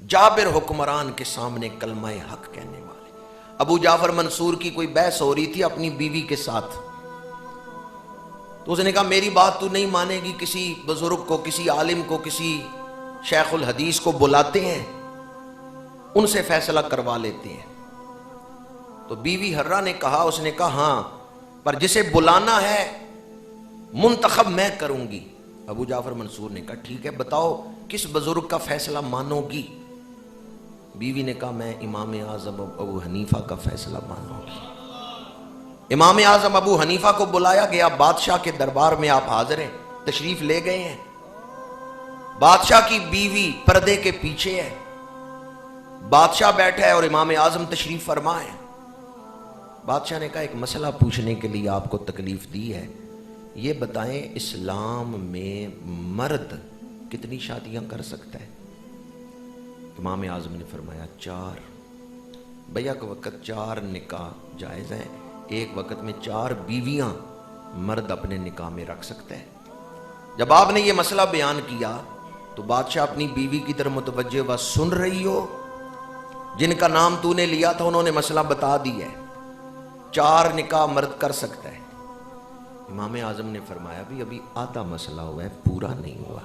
جابر حکمران کے سامنے کلمہ حق کہنے والے۔ ابو جعفر منصور کی کوئی بحث ہو رہی تھی اپنی بیوی کے ساتھ، تو اس نے کہا میری بات تو نہیں مانے گی، کسی بزرگ کو، کسی عالم کو، کسی شیخ الحدیث کو بلاتے ہیں، ان سے فیصلہ کروا لیتے ہیں۔ تو بیوی حرہ نے کہا، اس نے کہا ہاں، پر جسے بلانا ہے منتخب میں کروں گی۔ ابو جعفر منصور نے کہا ٹھیک ہے، بتاؤ کس بزرگ کا فیصلہ مانو گی؟ بیوی نے کہا میں امام اعظم ابو حنیفہ کا فیصلہ مانوں گی۔ امام اعظم ابو حنیفہ کو بلایا گیا، بادشاہ کے دربار میں آپ حاضر ہیں، تشریف لے گئے ہیں۔ بادشاہ کی بیوی پردے کے پیچھے ہے، بادشاہ بیٹھا ہے اور امام اعظم تشریف فرما ہے۔ بادشاہ نے کہا ایک مسئلہ پوچھنے کے لیے آپ کو تکلیف دی ہے، یہ بتائیں اسلام میں مرد کتنی شادیاں کر سکتا ہے؟ امام اعظم نے فرمایا 4۔ بیک وقت 4 نکاح جائز ہیں، ایک وقت میں 4 بیویاں مرد اپنے نکاح میں رکھ سکتا ہے۔ جب آپ نے یہ مسئلہ بیان کیا تو بادشاہ اپنی بیوی کی طرف متوجہ ہوا، سن رہی ہو، جن کا نام تو نے لیا تھا انہوں نے مسئلہ بتا دیا ہے، 4 نکاح مرد کر سکتا ہے۔ امام اعظم نے فرمایا بھی ابھی آدھا مسئلہ ہوا ہے، پورا نہیں ہوا،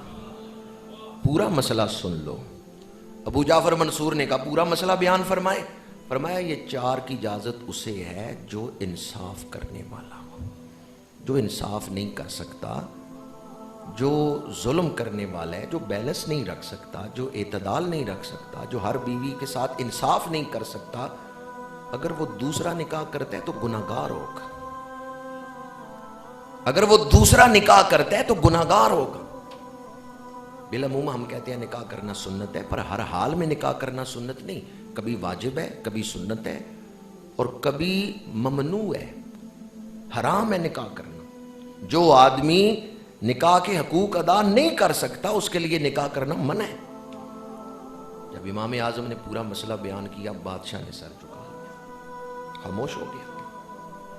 پورا مسئلہ سن لو۔ ابو جعفر منصور نے کہا پورا مسئلہ بیان فرمائے۔ فرمایا یہ 4 کی اجازت اسے ہے جو انصاف کرنے والا ہو، جو انصاف نہیں کر سکتا، جو ظلم کرنے والا ہے، جو بیلنس نہیں رکھ سکتا، جو اعتدال نہیں رکھ سکتا، جو ہر بیوی کے ساتھ انصاف نہیں کر سکتا، اگر وہ دوسرا نکاح کرتا ہے تو گناہگار ہوگا، اگر وہ دوسرا نکاح کرتا ہے تو گناہگار ہوگا۔ بالعموم ہم کہتے ہیں نکاح کرنا سنت ہے، پر ہر حال میں نکاح کرنا سنت نہیں، کبھی واجب ہے، کبھی سنت ہے، اور کبھی ممنوع ہے، حرام ہے نکاح کرنا۔ جو آدمی نکاح کے حقوق ادا نہیں کر سکتا اس کے لیے نکاح کرنا منع ہے۔ جب امام اعظم نے پورا مسئلہ بیان کیا، بادشاہ نے سر جھکا لیا، خاموش ہو گیا۔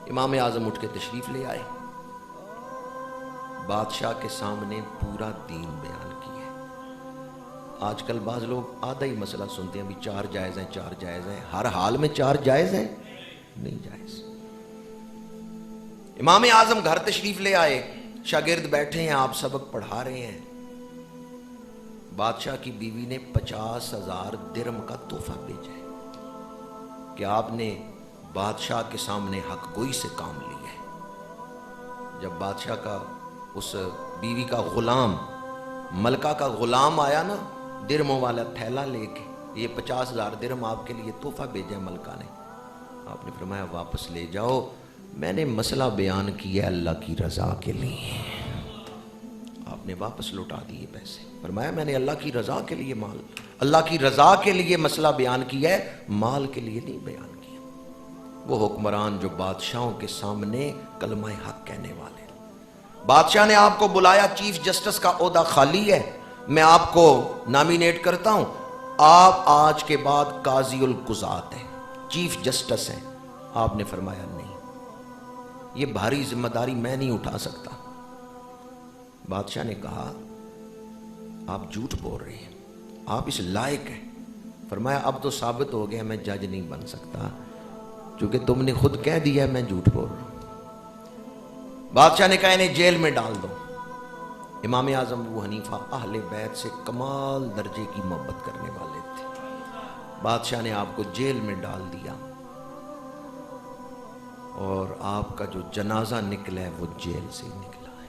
امام اعظم اٹھ کے تشریف لے آئے، بادشاہ کے سامنے پورا دین بیان کیا۔ آج کل بعض لوگ آدھا ہی مسئلہ سنتے ہیں، بھی 4 جائز ہیں، 4 جائز ہیں، ہر حال میں 4 جائز ہیں؟ نہیں جائز۔ امام اعظم گھر تشریف لے آئے، شاگرد بیٹھے ہیں، آپ سبق پڑھا رہے ہیں۔ بادشاہ کی بیوی نے 50,000 درہم کا تحفہ بھیجا ہے کہ آپ نے بادشاہ کے سامنے حق گوئی سے کام لیا ہے۔ جب بادشاہ کا اس بیوی کا غلام، ملکہ کا غلام آیا نا درہموں والا تھیلا لے کے، یہ 50,000 درہم آپ کے لیے تحفہ بھیجا ہے ملکہ نے، آپ نے فرمایا واپس لے جاؤ، میں نے مسئلہ بیان کیا ہے اللہ کی رضا کے لیے۔ آپ نے واپس لوٹا دیے پیسے، فرمایا میں نے اللہ کی رضا کے لیے اللہ کی رضا کے لیے مسئلہ بیان کیا ہے، مال کے لیے نہیں بیان کیا۔ وہ حکمران جو بادشاہوں کے سامنے کلمہ حق کہنے والے، بادشاہ نے آپ کو بلایا، چیف جسٹس کا عہدہ خالی ہے، میں آپ کو نامینیٹ کرتا ہوں، آپ آج کے بعد قاضی القضات ہیں، چیف جسٹس ہیں۔ آپ نے فرمایا نہیں، یہ بھاری ذمہ داری میں نہیں اٹھا سکتا۔ بادشاہ نے کہا آپ جھوٹ بول رہے ہیں، آپ اس لائق ہیں۔ فرمایا اب تو ثابت ہو گیا میں جج نہیں بن سکتا، چونکہ تم نے خود کہہ دیا میں جھوٹ بول رہا ہوں۔ بادشاہ نے کہا انہیں جیل میں ڈال دو۔ امام اعظم ابو حنیفہ اہل بیت سے کمال درجے کی محبت کرنے والے تھے، بادشاہ نے آپ کو جیل میں ڈال دیا، اور آپ کا جو جنازہ نکلا ہے وہ جیل سے ہی نکلا ہے۔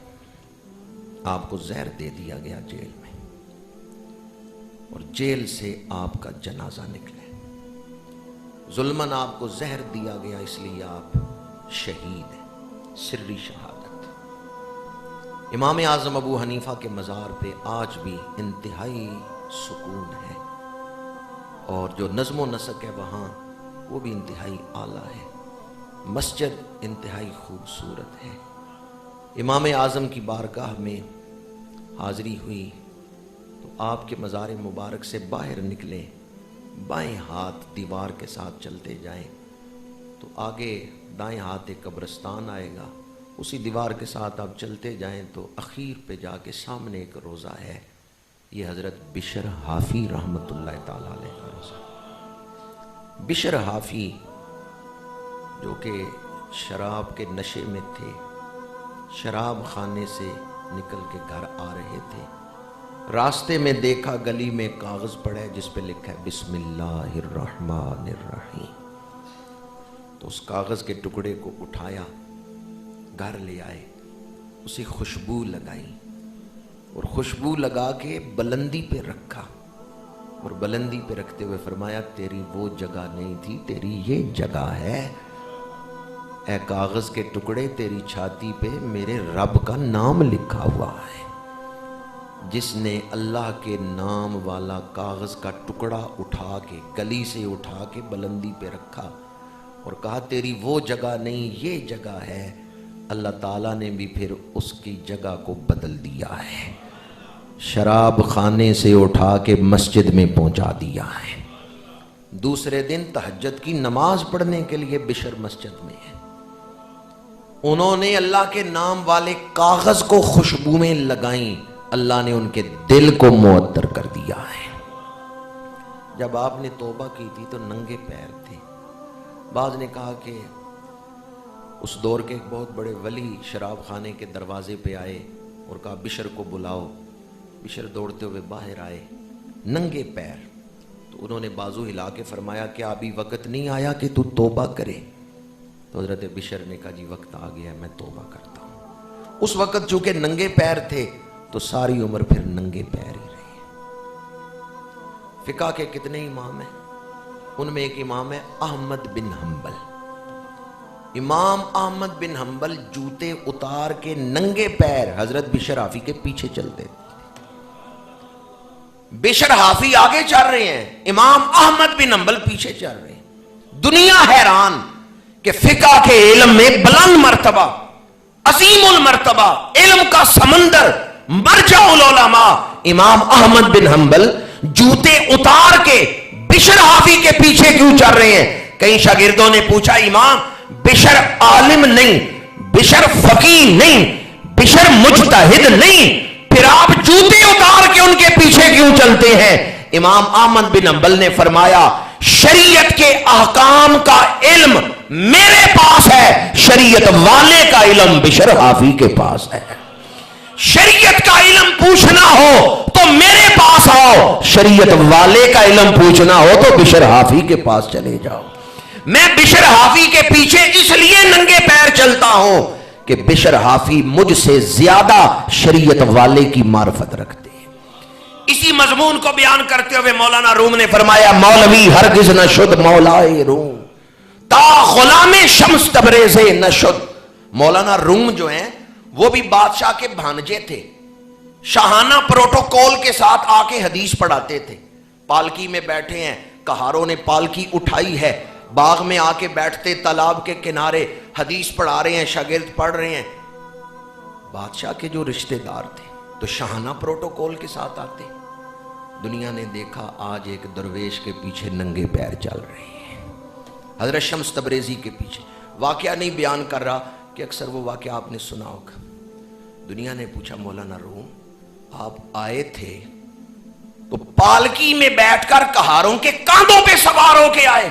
آپ کو زہر دے دیا گیا جیل میں، اور جیل سے آپ کا جنازہ نکلا ہے۔ ظلماً آپ کو زہر دیا گیا، اس لیے آپ شہید ہیں، سری شہادت۔ امام اعظم ابو حنیفہ کے مزار پہ آج بھی انتہائی سکون ہے، اور جو نظم و نسق ہے وہاں وہ بھی انتہائی اعلیٰ ہے، مسجد انتہائی خوبصورت ہے۔ امام اعظم کی بارگاہ میں حاضری ہوئی تو آپ کے مزار مبارک سے باہر نکلیں، بائیں ہاتھ دیوار کے ساتھ چلتے جائیں تو آگے دائیں ہاتھ ایک قبرستان آئے گا، اسی دیوار کے ساتھ آپ چلتے جائیں تو اخیر پہ جا کے سامنے ایک روضہ ہے، یہ حضرت بشر حافی رحمت اللہ تعالی علیہ بشر حافی جو کہ شراب کے نشے میں تھے، شراب خانے سے نکل کے گھر آ رہے تھے، راستے میں دیکھا گلی میں کاغذ پڑا ہے جس پہ لکھا ہے بسم اللہ الرحمن الرحیم۔ تو اس کاغذ کے ٹکڑے کو اٹھایا، گھر لے آئے، اسے خوشبو لگائی اور خوشبو لگا کے بلندی پہ رکھا، اور بلندی پہ رکھتے ہوئے فرمایا تیری وہ جگہ نہیں تھی، تیری یہ جگہ ہے۔ اے کاغذ کے ٹکڑے، تیری چھاتی پہ میرے رب کا نام لکھا ہوا ہے۔ جس نے اللہ کے نام والا کاغذ کا ٹکڑا اٹھا کے، گلی سے اٹھا کے بلندی پہ رکھا اور کہا تیری وہ جگہ نہیں، یہ جگہ ہے، اللہ تعالیٰ نے بھی پھر اس کی جگہ کو بدل دیا ہے، شراب خانے سے اٹھا کے مسجد میں پہنچا دیا ہے۔ دوسرے دن تہجد کی نماز پڑھنے کے لیے بشر مسجد میں ہے، انہوں نے اللہ کے نام والے کاغذ کو خوشبو میں لگائیں، اللہ نے ان کے دل کو معطر کر دیا ہے۔ جب آپ نے توبہ کی تھی تو ننگے پیر تھے۔ بعض نے کہا کہ اس دور کے ایک بہت بڑے ولی شراب خانے کے دروازے پہ آئے اور کہا بشر کو بلاؤ۔ بشر دوڑتے ہوئے باہر آئے ننگے پیر، تو انہوں نے بازو ہلا کے فرمایا کہ ابھی وقت نہیں آیا کہ تو توبہ کرے؟ تو حضرت بشر نے کہا جی وقت آ گیا ہے، میں توبہ کرتا ہوں۔ اس وقت چونکہ ننگے پیر تھے تو ساری عمر پھر ننگے پیر ہی رہے۔ فقہ کے کتنے امام ہیں؟ ان میں ایک امام ہے احمد بن حنبل۔ امام احمد بن حنبل جوتے اتار کے ننگے پیر حضرت بشر حافی کے پیچھے چلتے تھے۔ بشر حافی آگے چل رہے ہیں، امام احمد بن حنبل پیچھے چل رہے ہیں۔ دنیا حیران کہ فقہ کے علم میں بلند مرتبہ، عظیم المرتبہ، علم کا سمندر، مرجع العلماء امام احمد بن حنبل جوتے اتار کے بشر حافی کے پیچھے کیوں چل رہے ہیں؟ کئی شاگردوں نے پوچھا امام بشر عالم نہیں، بشر فقیہ نہیں، بشر مجتہد نہیں، پھر آپ جوتے اتار کے ان کے پیچھے کیوں چلتے ہیں؟ امام احمد بن حنبل نے فرمایا شریعت کے احکام کا علم میرے پاس ہے، شریعت والے کا علم بشر حافی کے پاس ہے۔ شریعت کا علم پوچھنا ہو تو میرے پاس آؤ، شریعت والے کا علم پوچھنا ہو تو بشر حافی کے پاس چلے جاؤ۔ میں بشر حافی کے پیچھے اس لیے ننگے پیر چلتا ہوں کہ بشر حافی مجھ سے زیادہ شریعت والے کی معرفت رکھتے ہیں۔ اسی مضمون کو بیان کرتے ہوئے مولانا روم نے فرمایا مولوی ہرگز نہ شد مولائے روم تا غلام شمس تبریز نہ شد۔ مولانا روم جو ہیں وہ بھی بادشاہ کے بھانجے تھے، شاہانہ پروٹوکول کے ساتھ آ کے حدیث پڑھاتے تھے۔ پالکی میں بیٹھے ہیں، کہاروں نے پالکی اٹھائی ہے، باغ میں آ کے بیٹھتے، تالاب کے کنارے حدیث پڑھا رہے ہیں، شاگرد پڑھ رہے ہیں۔ بادشاہ کے جو رشتہ دار تھے تو شاہانہ پروٹوکول کے ساتھ آتے۔ دنیا نے دیکھا آج ایک درویش کے پیچھے ننگے پیر چل رہے ہیں، حضرت شمس تبریزی کے پیچھے۔ واقعہ نہیں بیان کر رہا کہ اکثر وہ واقعہ آپ نے سنا ہوگا۔ دنیا نے پوچھا مولانا روم آپ آئے تھے تو پالکی میں بیٹھ کر کہاروں کے کاندھوں پہ سوار ہو کے آئے،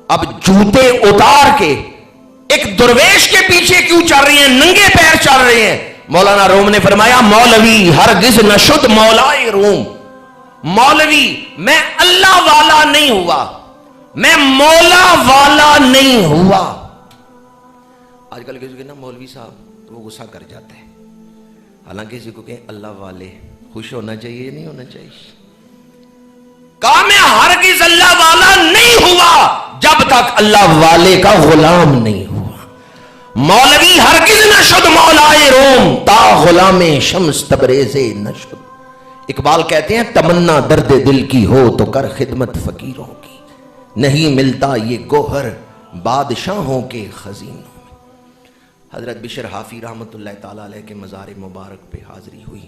اب جوتے اتار کے ایک درویش کے پیچھے کیوں چل رہی ہیں، ننگے پیر چل رہے ہیں؟ مولانا روم نے فرمایا مولوی ہرگز نہ شد مولائے روم۔ مولوی میں اللہ والا نہیں ہوا، میں مولا والا نہیں ہوا۔ آج کل کسی کو نا مولوی صاحب تو وہ غصہ کر جاتا ہے، حالانکہ کسی کو کہ اللہ والے، خوش ہونا چاہیے نہیں ہونا چاہیے؟ کہا میں ہرگز اللہ والا نہیں ہوا جب تک اللہ والے کا غلام نہیں ہوا۔ مولوی ہرگز نہ شد مولائے روم تا غلام شمس تبریز نہ شد۔ اقبال کہتے ہیں تمنا درد دل کی ہو تو کر خدمت فقیروں کی، نہیں ملتا یہ گوہر بادشاہوں کے خزینوں میں۔ حضرت بشر حافی رحمت اللہ تعالیٰ علیہ کے مزار مبارک پہ حاضری ہوئی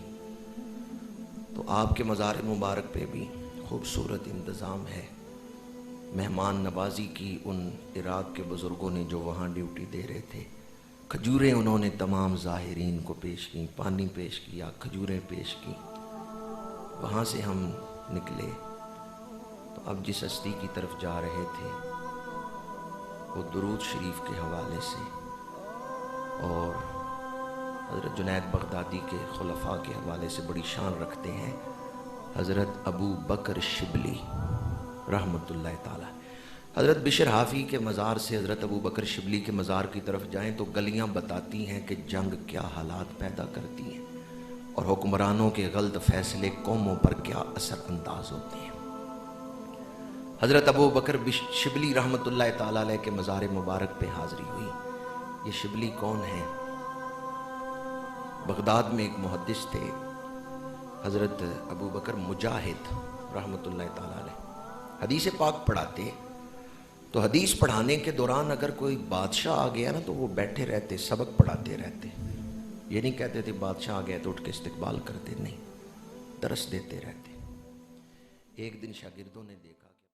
تو آپ کے مزار مبارک پہ بھی خوبصورت انتظام ہے، مہمان نوازی کی ان عراق کے بزرگوں نے جو وہاں ڈیوٹی دے رہے تھے۔ کھجوریں انہوں نے تمام زائرین کو پیش کی، پانی پیش کیا، کھجوریں پیش کی، وہاں سے ہم نکلے تو اب جس ہستی کی طرف جا رہے تھے وہ درود شریف کے حوالے سے اور حضرت جنید بغدادی کے خلفاء کے حوالے سے بڑی شان رکھتے ہیں. حضرت ابو بکر شبلی رحمۃ اللہ تعالی. حضرت بشر حافی کے مزار سے حضرت ابو بکر شبلی کے مزار کی طرف جائیں تو گلیاں بتاتی ہیں کہ جنگ کیا حالات پیدا کرتی ہیں اور حکمرانوں کے غلط فیصلے قوموں پر کیا اثر انداز ہوتے ہیں. حضرت ابو بکر شبلی رحمۃ اللہ تعالی علیہ کے مزار مبارک پہ حاضری ہوئی. یہ شبلی کون ہیں؟ بغداد میں ایک محدث تھے حضرت ابو بکر مجاہد رحمۃ اللہ تعالی علیہ. حدیث پاک پڑھاتے تو حدیث پڑھانے کے دوران اگر کوئی بادشاہ آ گیا نا تو وہ بیٹھے رہتے، سبق پڑھاتے رہتے. یہ نہیں کہتے تھے بادشاہ آ گیا تو اٹھ کے استقبال کرتے، نہیں، درس دیتے رہتے. ایک دن شاگردوں نے دیکھا